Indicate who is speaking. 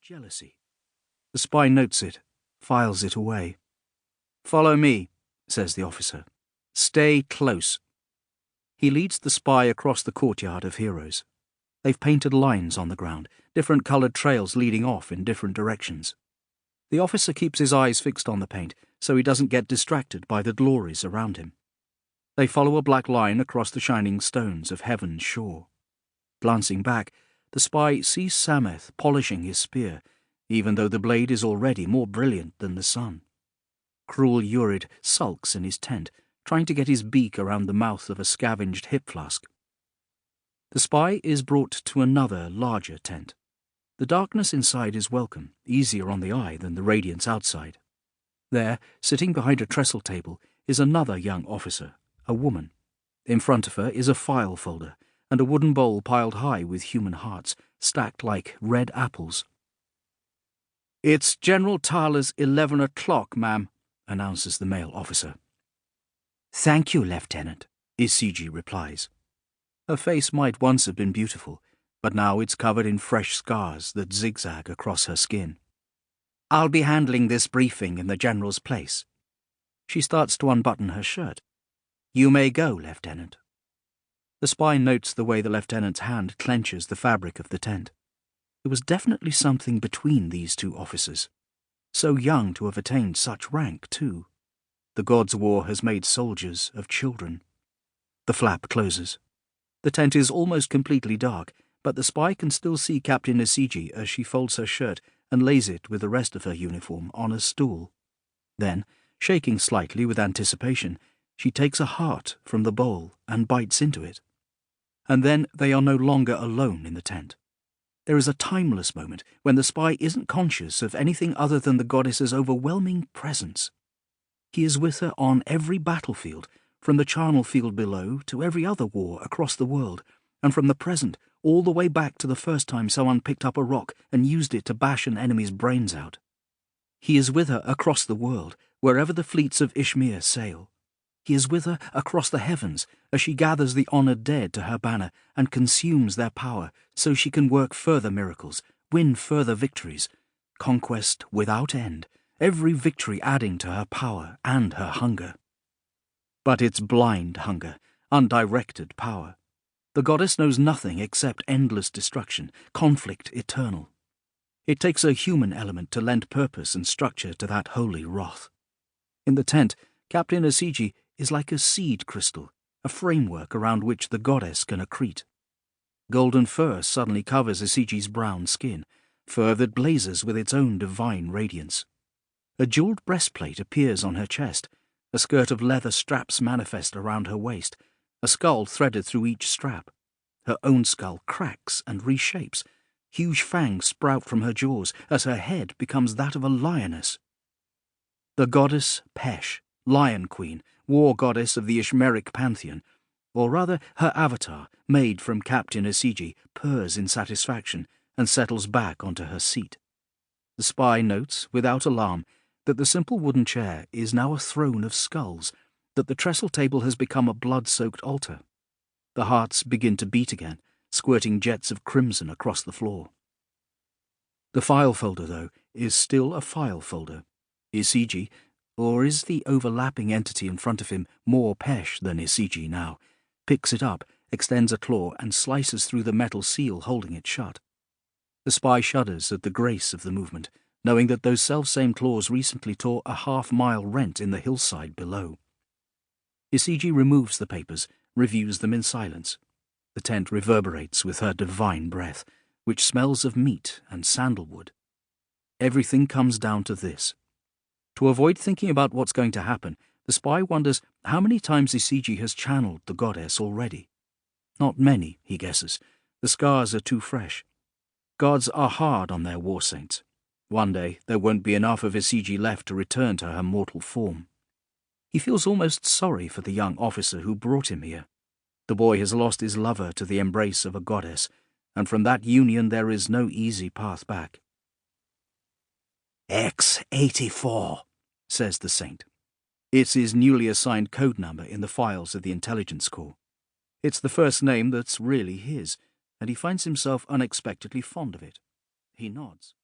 Speaker 1: jealousy. The spy notes it, files it away. "Follow me," says the officer. "Stay close." He leads the spy across the courtyard of heroes. They've painted lines on the ground, different coloured trails leading off in different directions. The officer keeps his eyes fixed on the paint so he doesn't get distracted by the glories around him. They follow a black line across the shining stones of heaven's shore. Glancing back, the spy sees Sameth polishing his spear, even though the blade is already more brilliant than the sun. Cruel Urid sulks in his tent, trying to get his beak around the mouth of a scavenged hip flask. The spy is brought to another, larger tent. The darkness inside is welcome, easier on the eye than the radiance outside. There, sitting behind a trestle table, is another young officer, a woman. In front of her is a file folder, and a wooden bowl piled high with human hearts, stacked like red apples. "It's General Tyler's 11 o'clock, ma'am," announces the male officer. "Thank you, Lieutenant," Isiji replies. Her face might once have been beautiful, but now it's covered in fresh scars that zigzag across her skin. "I'll be handling this briefing in the General's place." She starts to unbutton her shirt. "You may go, Lieutenant." The spy notes the way the lieutenant's hand clenches the fabric of the tent. There was definitely something between these two officers. So young to have attained such rank, too. The godswar has made soldiers of children. The flap closes. The tent is almost completely dark, but the spy can still see Captain Isiji as she folds her shirt and lays it with the rest of her uniform on a stool. Then, shaking slightly with anticipation, she takes a heart from the bowl and bites into it. And then they are no longer alone in the tent. There is a timeless moment when the spy isn't conscious of anything other than the goddess's overwhelming presence. He is with her on every battlefield, from the charnel field below to every other war across the world, and from the present all the way back to the first time someone picked up a rock and used it to bash an enemy's brains out. He is with her across the world, wherever the fleets of Ishmir sail. He is with her across the heavens as she gathers the honoured dead to her banner and consumes their power so she can work further miracles, win further victories, conquest without end, every victory adding to her power and her hunger. But it's blind hunger, undirected power. The goddess knows nothing except endless destruction, conflict eternal. It takes a human element to lend purpose and structure to that holy wrath. In the tent, Captain Isiji is like a seed crystal, a framework around which the goddess can accrete. Golden fur suddenly covers Isiji's brown skin, fur that blazes with its own divine radiance. A jewelled breastplate appears on her chest, a skirt of leather straps manifest around her waist, a skull threaded through each strap. Her own skull cracks and reshapes. Huge fangs sprout from her jaws as her head becomes that of a lioness. The goddess Pesh, Lion Queen, war goddess of the Ishmeric pantheon, or rather her avatar, made from Captain Isiji, purrs in satisfaction and settles back onto her seat. The spy notes, without alarm, that the simple wooden chair is now a throne of skulls, that the trestle table has become a blood-soaked altar. The hearts begin to beat again, squirting jets of crimson across the floor. The file folder, though, is still a file folder. Isiji, or is the overlapping entity in front of him more Pesh than Isiji now, picks it up, extends a claw, and slices through the metal seal holding it shut. The spy shudders at the grace of the movement, knowing that those self-same claws recently tore a half-mile rent in the hillside below. Isiji removes the papers, reviews them in silence. The tent reverberates with her divine breath, which smells of meat and sandalwood. Everything comes down to this. To avoid thinking about what's going to happen, the spy wonders how many times Isiji has channeled the goddess already. Not many, he guesses. The scars are too fresh. Gods are hard on their war saints. One day there won't be enough of Isiji left to return to her mortal form. He feels almost sorry for the young officer who brought him here. The boy has lost his lover to the embrace of a goddess, and from that union there is no easy path back. X-84, says the saint. It's his newly assigned code number in the files of the Intelligence Corps. It's the first name that's really his, and he finds himself unexpectedly fond of it. He nods.